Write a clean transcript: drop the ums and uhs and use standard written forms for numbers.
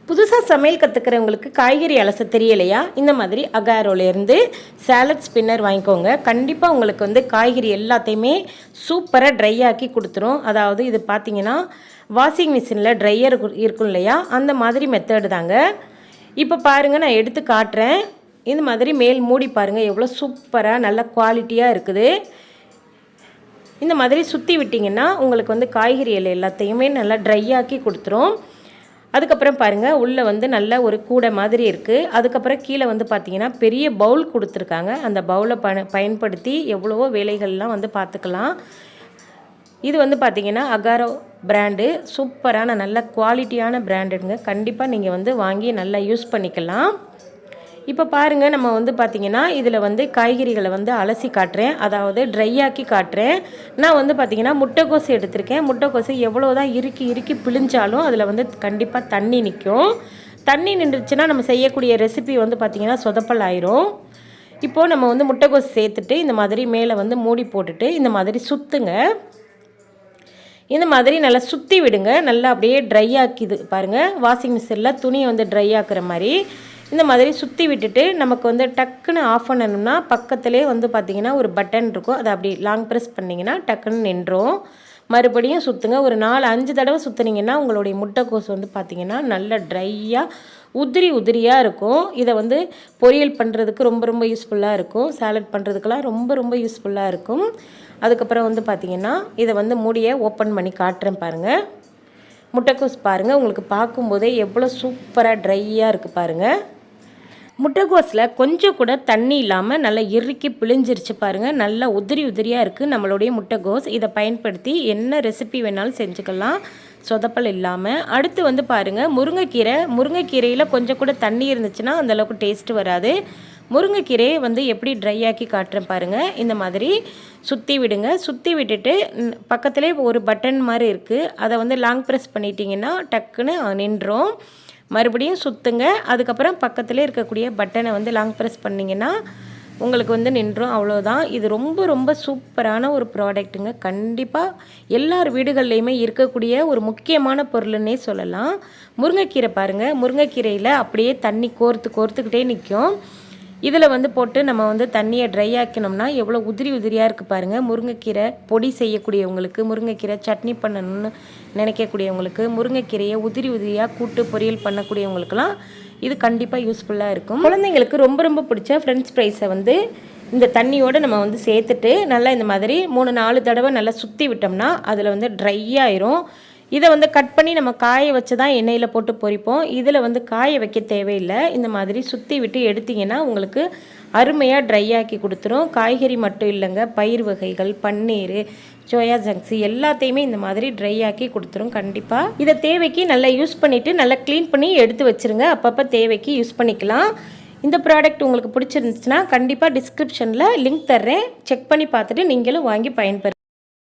புதுசாக சமையல் கற்றுக்கிறவங்களுக்கு காய்கறி அலச தெரியலையா, இந்த மாதிரி அகாரோலேருந்து சாலட் ஸ்பின்னர் வாங்கிக்கோங்க. கண்டிப்பாக உங்களுக்கு வந்து காய்கறி எல்லாத்தையுமே சூப்பராக ட்ரை ஆக்கி கொடுத்துரும். அதாவது இது பார்த்திங்கன்னா வாஷிங் மிஷினில் ட்ரையர் இருக்கும் இல்லையா, அந்த மாதிரி மெத்தடு தாங்க. இப்போ பாருங்கள், நான் எடுத்து காட்டுறேன். இந்த மாதிரி மேல் மூடி பாருங்கள், எவ்வளோ சூப்பராக நல்ல குவாலிட்டியாக இருக்குது. இந்த மாதிரி சுற்றி விட்டிங்கன்னா உங்களுக்கு வந்து காய்கறி எல்லாத்தையுமே நல்லா ட்ரை ஆக்கி கொடுத்துரும். அதுக்கப்புறம் பாருங்கள், உள்ளே வந்து நல்ல ஒரு கூடை மாதிரி இருக்குது. அதுக்கப்புறம் கீழே வந்து பார்த்திங்கன்னா பெரிய பவுல் கொடுத்துருக்காங்க. அந்த பவுலை பயன்படுத்தி எவ்வளவோ வேலைகள்லாம் வந்து பார்த்துக்கலாம். இது வந்து பார்த்திங்கன்னா அகாரோ பிராண்டு, சூப்பரான நல்ல குவாலிட்டியான பிராண்டுங்க. கண்டிப்பாக நீங்கள் வந்து வாங்கி நல்லா யூஸ் பண்ணிக்கலாம். இப்போ பாருங்கள், நம்ம வந்து பார்த்திங்கன்னா இதில் வந்து காய்கறிகளை வந்து அலசி காட்டுறேன், அதாவது ட்ரை ஆக்கி காட்டுறேன். நான் வந்து பார்த்திங்கன்னா முட்டைக்கோசு எடுத்திருக்கேன். முட்டைக்கோசு எவ்வளோ தான் இறுக்கி பிழிஞ்சாலும் அதில் வந்து கண்டிப்பாக தண்ணி நிற்கும். தண்ணி நின்றுச்சுன்னா நம்ம செய்யக்கூடிய ரெசிபி வந்து பார்த்திங்கன்னா சொதப்பல் ஆயிரும். இப்போது நம்ம வந்து முட்டைக்கோசு சேர்த்துட்டு இந்த மாதிரி மேலே வந்து மூடி போட்டுட்டு இந்த மாதிரி சுற்றுங்க. இந்த மாதிரி நல்லா சுற்றி விடுங்க. நல்லா அப்படியே ட்ரை ஆக்கிது பாருங்கள், வாஷிங் மிஷினில் துணியை வந்து ட்ரை ஆக்குற மாதிரி இந்த மாதிரி சுற்றி விட்டுட்டு நமக்கு வந்து டக்குன்னு ஆஃப் பண்ணணும்னா பக்கத்துலேயே வந்து பார்த்திங்கன்னா ஒரு பட்டன் இருக்கும். அதை அப்படி லாங் ப்ரெஸ் பண்ணிங்கன்னா டக்குன்னு நின்றும். மறுபடியும் சுற்றுங்க. ஒரு 4-5 தடவை சுற்றுனீங்கன்னா உங்களுடைய முட்டைக்கோஸ் வந்து பார்த்திங்கன்னா நல்லா ட்ரையாக உதிரியாக இருக்கும். இதை வந்து பொரியல் பண்ணுறதுக்கு ரொம்ப யூஸ்ஃபுல்லாக இருக்கும். சாலட் பண்ணுறதுக்கெல்லாம் ரொம்ப யூஸ்ஃபுல்லாக இருக்கும். அதுக்கப்புறம் வந்து பார்த்திங்கன்னா இதை வந்து மூடியை ஓப்பன் பண்ணி காட்டுறேன் பாருங்கள். முட்டைக்கோஸ் பாருங்கள், உங்களுக்கு பார்க்கும்போதே எவ்வளோ சூப்பராக ட்ரையாக இருக்குது பாருங்கள். முட்டைக்கோஸில் கொஞ்சம் கூட தண்ணி இல்லாமல் நல்லா இறுக்கி பிழிஞ்சிருச்சு பாருங்கள். நல்லா உதிரியாக இருக்குது நம்மளுடைய முட்டைக்கோஸ். இதை பயன்படுத்தி என்ன ரெசிபி வேணாலும் செஞ்சுக்கலாம், சொதப்பல் இல்லாமல். அடுத்து வந்து பாருங்கள் முருங்கைக்கீரையில் கொஞ்சம் கூட தண்ணி இருந்துச்சுன்னா அந்தளவுக்கு டேஸ்ட்டு வராது. முருங்கைக்கீரையை வந்து எப்படி ட்ரை ஆக்கி காட்டுறேன் பாருங்கள். இந்த மாதிரி சுற்றி விடுங்க. சுற்றி விட்டுட்டு பக்கத்துலேயே ஒரு பட்டன் மாதிரி இருக்குது, அதை வந்து லாங் ப்ரெஸ் பண்ணிட்டீங்கன்னா டக்குன்னு நின்றும். மறுபடியும் சுற்றுங்க. அதுக்கப்புறம் பக்கத்துலேயே இருக்கக்கூடிய பட்டனை வந்து லாங் ப்ரெஸ் பண்ணிங்கன்னா உங்களுக்கு வந்து நின்றும். அவ்வளோதான். இது ரொம்ப சூப்பரான ஒரு ப்ராடக்ட்டுங்க. கண்டிப்பாக எல்லார் வீடுகள்லையுமே இருக்கக்கூடிய ஒரு முக்கியமான பொருள்னே சொல்லலாம். முருங்கைக்கீரை பாருங்கள், முருங்கைக்கீரையில் அப்படியே தண்ணி கோர்த்துக்கிட்டே நிற்கும். இதில் வந்து போட்டு நம்ம வந்து தண்ணியை ட்ரை ஆக்கினோம்னா எவ்வளோ உதிரியாக இருக்குது பாருங்கள். முருங்கைக்கீரை பொடி செய்யக்கூடியவங்களுக்கு, முருங்கைக்கீரை சட்னி பண்ணணும்னு நினைக்கக்கூடியவங்களுக்கு, முருங்கைக்கீரையை உதிரியாக கூட்டு பொரியல் பண்ணக்கூடியவங்களுக்கெல்லாம் இது கண்டிப்பாக யூஸ்ஃபுல்லாக இருக்கும். குழந்தைங்களுக்கு ரொம்ப பிடிச்ச ஃப்ரெஞ்ச் ஃப்ரைஸை வந்து இந்த தண்ணியோடு நம்ம வந்து சேர்த்துட்டு நல்லா இந்த மாதிரி 3-4 தடவை நல்லா சுற்றி விட்டோம்னா அதில் வந்து ட்ரை ஆயிரும். இதை வந்து கட் பண்ணி நம்ம காய வச்சு தான் எண்ணெயில் போட்டு பொரிப்போம். இதில் வந்து காய வைக்க தேவையில்லை. இந்த மாதிரி சுற்றி விட்டு எடுத்திங்கன்னா உங்களுக்கு அருமையாக ட்ரை ஆக்கி கொடுத்துரும். காய்கறி மட்டும் இல்லைங்க, பயிர் வகைகள், பன்னீர், சோயா ஜங்க்ஸு எல்லாத்தையுமே இந்த மாதிரி ட்ரை ஆக்கி கொடுத்துரும். கண்டிப்பாக இதை தேவைக்கு நல்லா யூஸ் பண்ணிவிட்டு நல்லா க்ளீன் பண்ணி எடுத்து வச்சுருங்க. அப்பப்போ தேவைக்கு யூஸ் பண்ணிக்கலாம். இந்த ப்ராடக்ட் உங்களுக்கு பிடிச்சிருந்துச்சுன்னா கண்டிப்பாக டிஸ்கிரிப்ஷனில் லிங்க் தர்றேன், செக் பண்ணி பார்த்துட்டு நீங்களும் வாங்கி பயன்பெறுங்க.